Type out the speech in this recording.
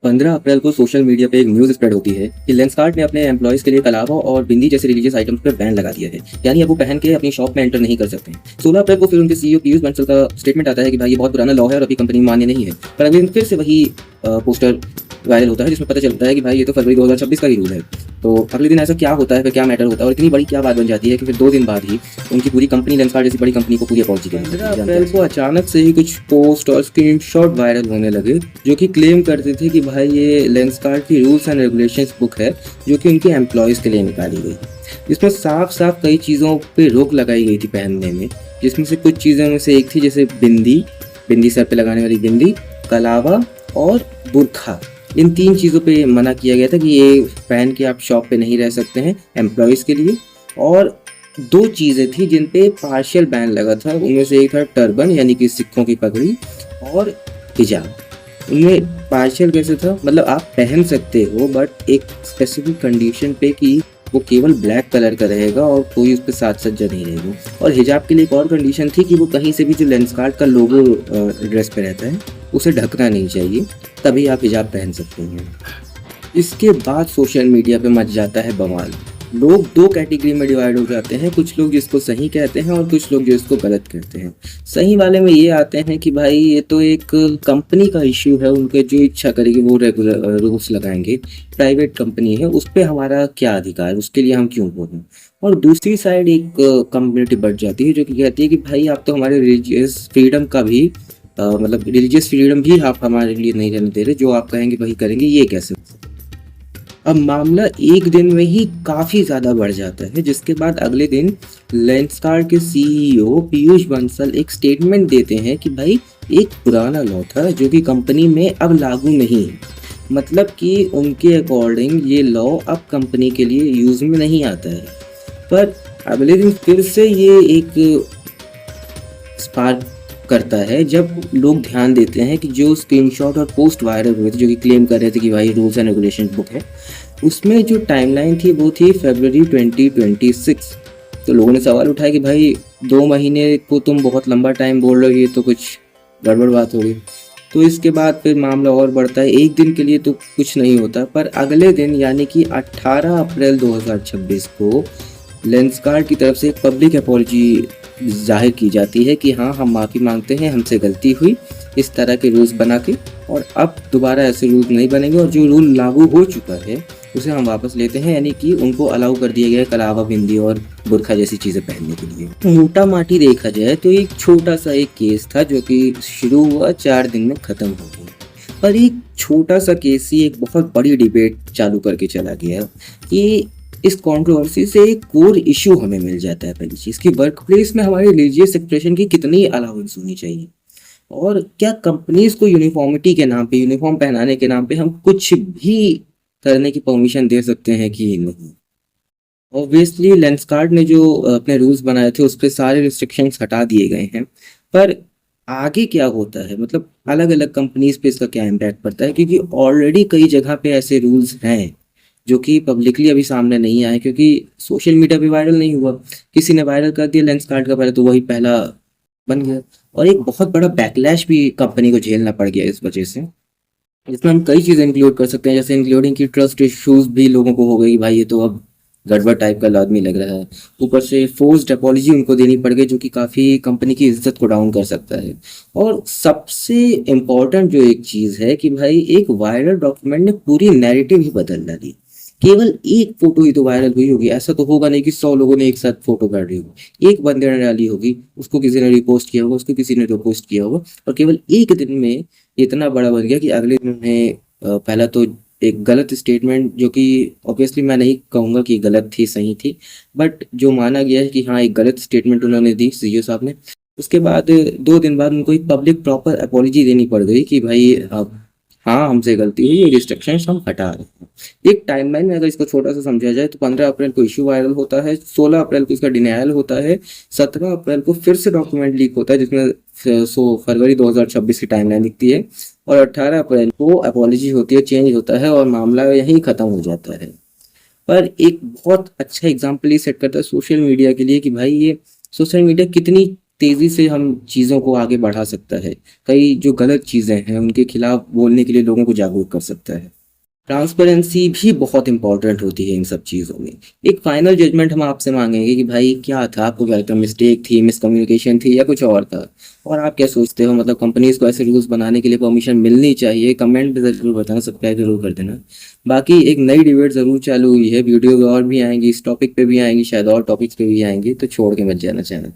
15 अप्रैल को social media पे एक न्यूज़ स्प्रेड होती है कि लेंसकार्ट ने अपने एम्प्लॉयज़ के लिए कलावा और बिंदी जैसे रिलीजियस आइटम्स पर बैन लगा दिया है। यानी अब वो पहन के अपनी शॉप में एंटर नहीं कर सकते। 16 अप्रैल को फिर उनके सीईओ पीयूष बंसल का स्टेटमेंट आता है कि भाई ये बहुत पुराना लॉ है और अभी कंपनी मान्य नहीं है। पर अगले दिन फिर से वही पोस्टर वायरल होता है जिसमें पता चलता है कि भाई ये तो फरवरी 2026 का ही रूल है। तो अगले दिन ऐसा क्या होता है, फिर क्या मैटर होता है और इतनी बड़ी क्या बात बन जाती है कि फिर 2 दिन बाद ही उनकी पूरी कंपनी लेंसकार्ट जैसी बड़ी कंपनी को पूरी अपॉलजी कर दी। 15 अप्रैल को अचानक से ही कुछ पोस्ट और स्क्रीनशॉट वायरल होने लगे जो कि क्लेम करते थे कि भाई ये लेंसकार्ट की रूल्स एंड रेगुलेशंस बुक है जो कि उनके एम्प्लॉयज़ के लिए निकाली गई। इसमें साफ साफ कई चीज़ों पे रोक लगाई गई थी पहनने में, जिसमें से कुछ चीज़ों में से एक थी जैसे बिंदी सर पे लगाने वाली बिंदी, कलावा और बुरखा। इन 3 चीज़ों पे मना किया गया था कि ये पहन के आप शॉप पे नहीं रह सकते हैं एम्प्लॉयज़ के लिए। और 2 चीज़ें थी जिन पे पार्शियल बैन लगा था, उनमें से एक था टर्बन यानी कि सिखों की पगड़ी और हिजाब। उनमें पार्शियल कैसे था, मतलब आप पहन सकते हो बट एक स्पेसिफिक कंडीशन पे कि वो केवल ब्लैक कलर का रहेगा और कोई उस पर साज सज्जा नहीं रहेगी। और हिजाब के लिए एक और कंडीशन थी कि वो कहीं से भी जो लेंसकार्ट का लोगो ड्रेस पे रहता है उसे ढकना नहीं चाहिए, तभी आप हिजाब पहन सकते हैं। इसके बाद सोशल मीडिया पे मच जाता है बवाल। लोग 2 कैटेगरी में डिवाइड हो जाते हैं, कुछ लोग जिसको सही कहते हैं और कुछ लोग जो इसको गलत कहते हैं। सही वाले में ये आते हैं कि भाई ये तो एक कंपनी का इश्यू है, उनके जो इच्छा करेगी वो रेगुलर रूल्स लगाएंगे। प्राइवेट कंपनी है, उस पर हमारा क्या अधिकार, उसके लिए हम क्यों बोलें। और दूसरी साइड एक कम्युनिटी बढ़ जाती है जो कि कहती है कि भाई आप तो हमारे रिलीजियस फ्रीडम का भी मतलब रिलीजियस फ्रीडम भी आप हमारे लिए नहीं रहने दे रहे, जो आप कहेंगे वही करेंगे, ये कैसे। अब मामला एक दिन में ही काफ़ी ज़्यादा बढ़ जाता है, जिसके बाद अगले दिन लेंसकार्ट के सीईओ पीयूष बंसल एक स्टेटमेंट देते हैं कि भाई एक पुराना लॉ था जो कि कंपनी में अब लागू नहीं है। मतलब कि उनके अकॉर्डिंग ये लॉ अब कंपनी के लिए यूज़ में नहीं आता है। पर अगले दिन फिर से ये एक स्पार्क करता है जब लोग ध्यान देते हैं कि जो स्क्रीनशॉट और पोस्ट वायरल हुए थे जो कि क्लेम कर रहे थे कि भाई रूल्स एंड रेगुलेशन बुक है, उसमें जो टाइमलाइन थी वो थी फरवरी 2026। तो लोगों ने सवाल उठाया कि भाई 2 महीने को तुम बहुत लंबा टाइम बोल रहे हो, ये तो कुछ गड़बड़ बात होगी। तो इसके बाद फिर मामला और बढ़ता है। एक दिन के लिए तो कुछ नहीं होता, पर अगले दिन यानी कि 18 अप्रैल 2026 को लेंसकार्ट की तरफ से एक पब्लिक अपॉलजी जाहिर की जाती है कि हाँ हम माफ़ी मांगते हैं, हमसे गलती हुई इस तरह के रूल्स बना के, और अब दोबारा ऐसे रूल नहीं बनेंगे और जो रूल लागू हो चुका है उसे हम वापस लेते हैं। यानी कि उनको अलाउ कर दिया गया है कलावा, बिंदी और बुरखा जैसी चीज़ें पहनने के लिए। मोटा माटी देखा जाए तो एक छोटा सा एक केस था जो कि शुरू हुआ, 4 दिन में ख़त्म हो गया। पर एक छोटा सा केस ही एक बहुत बड़ी डिबेट चालू करके चला गया कि इस कंट्रोवर्सी से एक कोर इशू हमें मिल जाता है। पहली चीज़ कि वर्क प्लेस में हमारे रिलीजियस एक्सप्रेशन की कितनी अलाउंस होनी चाहिए, और क्या कंपनीज को यूनिफॉर्मिटी के नाम पे, यूनिफॉर्म पहनाने के नाम पे हम कुछ भी करने की परमिशन दे सकते हैं कि नहीं। ऑब्वियसली लेंसकार्ट ने जो अपने रूल्स बनाए थे उस पर सारे रिस्ट्रिक्शंस हटा दिए गए हैं, पर आगे क्या होता है, मतलब अलग अलग कंपनीज पे इसका क्या इम्पैक्ट पड़ता है, क्योंकि ऑलरेडी कई जगह पे ऐसे रूल्स हैं जो कि पब्लिकली अभी सामने नहीं आए क्योंकि सोशल मीडिया पे वायरल नहीं हुआ। किसी ने वायरल कर दिया लेंसकार्ट का, पहले तो वही पहला बन गया और एक बहुत बड़ा बैकलैश भी कंपनी को झेलना पड़ गया इस वजह से, जिसमें हम कई चीज़ें इंक्लूड कर सकते हैं, जैसे इंक्लूडिंग की ट्रस्ट इश्यूज भी लोगों को हो गई, भाई ये तो अब गड़बड़ टाइप का आदमी लग रहा है। ऊपर से फोर्स्ड अपॉलजी उनको देनी पड़ गई जो कि काफ़ी कंपनी की इज्जत को डाउन कर सकता है। और सबसे इम्पोर्टेंट जो एक चीज़ है कि भाई एक वायरल डॉक्यूमेंट ने पूरी नैरेटिव ही बदल डाली। केवल एक फोटो ही तो वायरल हुई होगी, ऐसा तो होगा नहीं कि 100 लोगों ने एक साथ फोटो कर दी होगी। एक बंदे ने डाली होगी, उसको किसी ने रिपोस्ट किया होगा, उसको किसी ने रिपोस्ट किया होगा, और केवल एक दिन में इतना बड़ा बन गया कि अगले दिन में पहला तो एक गलत स्टेटमेंट, जो कि ऑब्वियसली मैं नहीं कहूँगा कि गलत थी, सही थी, बट जो माना गया है कि हाँ एक गलत स्टेटमेंट उन्होंने दी सीईओ साहब ने। उसके बाद 2 दिन बाद उनको एक पब्लिक प्रॉपर अपॉलजी देनी पड़ गई कि भाई अब हाँ हमसे गलती हुई, ये रिस्ट्रिक्शंस हम हटा रहे हैं। एक टाइमलाइन में अगर इसको छोटा सा समझा जाए तो 15 अप्रैल को इशू वायरल होता है, 16 अप्रैल को इसका डिनायल होता है, 17 अप्रैल को फिर से डॉक्यूमेंट लीक होता है जिसमें फरवरी 2026 की टाइमलाइन दिखती है, और 18 अप्रैल को अपॉलजी होती है, चेंज होता है और मामला यहीं ख़त्म हो जाता है। पर एक बहुत अच्छा एग्जाम्पल ये सेट करता है सोशल मीडिया के लिए कि भाई ये सोशल मीडिया कितनी तेज़ी से हम चीज़ों को आगे बढ़ा सकता है। कई जो गलत चीज़ें हैं, उनके खिलाफ बोलने के लिए लोगों को जागरूक कर सकता है। ट्रांसपेरेंसी भी बहुत इंपॉर्टेंट होती है इन सब चीज़ों में। एक फाइनल जजमेंट हम आपसे माँगेंगे कि भाई क्या था, आपको क्या लगता है, मिस्टेक थी, मिसकम्युनिकेशन थी या कुछ और था? और आप क्या सोचते हो, मतलब कंपनीज़ को ऐसे रूल्स बनाने के लिए परमिशन मिलनी चाहिए? कमेंट में ज़रूर बताना, सब्सक्राइब ज़रूर कर देना। बाकी एक नई डिबेट ज़रूर चालू हुई है, वीडियोज़ और भी आएँगी, इस टॉपिक पे भी आएँगी, शायद और टॉपिक्स पे भी आएँगी, तो छोड़ के मत जाना चैनल।